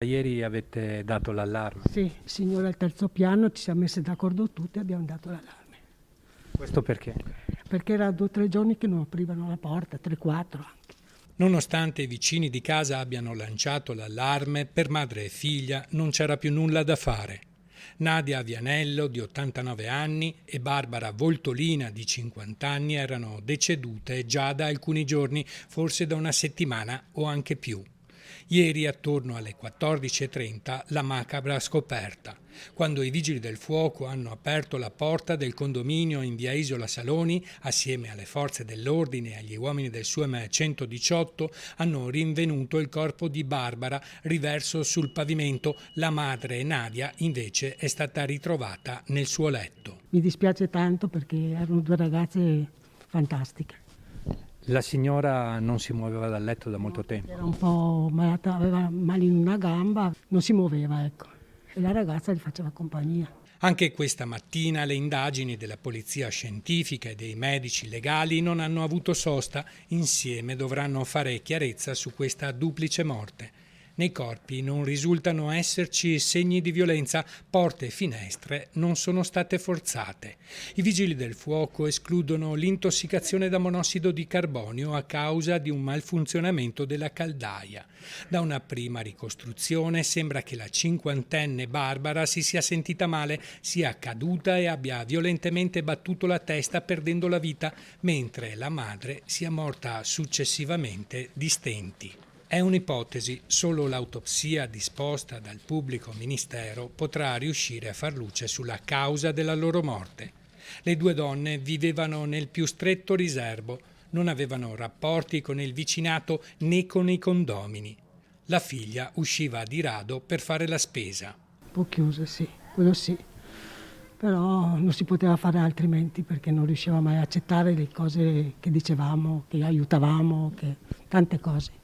Ieri avete dato l'allarme. Sì, il signore al terzo piano, ci siamo messi d'accordo tutti e abbiamo dato l'allarme. Questo perché? Perché era 2 o 3 giorni che non aprivano la porta, 3-4 anche. Nonostante i vicini di casa abbiano lanciato l'allarme, per madre e figlia non c'era più nulla da fare. Nadia Vianello, di 89 anni, e Barbara Voltolina, di 50 anni, erano decedute già da alcuni giorni, forse da una settimana o anche più. Ieri, attorno alle 14:30, la macabra scoperta. Quando i vigili del fuoco hanno aperto la porta del condominio in via Isola Saloni, assieme alle forze dell'ordine e agli uomini del SUEM 118, hanno rinvenuto il corpo di Barbara riverso sul pavimento. La madre, Nadia, invece è stata ritrovata nel suo letto. Mi dispiace tanto perché erano 2 ragazze fantastiche. La signora non si muoveva dal letto da molto tempo. Era un po' malata, aveva male in una gamba, non si muoveva, ecco. E la ragazza gli faceva compagnia. Anche questa mattina le indagini della polizia scientifica e dei medici legali non hanno avuto sosta. Insieme dovranno fare chiarezza su questa duplice morte. Nei corpi non risultano esserci segni di violenza, porte e finestre non sono state forzate. I vigili del fuoco escludono l'intossicazione da monossido di carbonio a causa di un malfunzionamento della caldaia. Da una prima ricostruzione sembra che la cinquantenne Barbara si sia sentita male, sia caduta e abbia violentemente battuto la testa perdendo la vita, mentre la madre sia morta successivamente di stenti. È un'ipotesi, solo l'autopsia disposta dal pubblico ministero potrà riuscire a far luce sulla causa della loro morte. Le 2 donne vivevano nel più stretto riserbo, non avevano rapporti con il vicinato né con i condomini. La figlia usciva di rado per fare la spesa. Un po' chiuse, sì, quello sì. Però non si poteva fare altrimenti perché non riusciva mai a accettare le cose che dicevamo, che aiutavamo, che tante cose.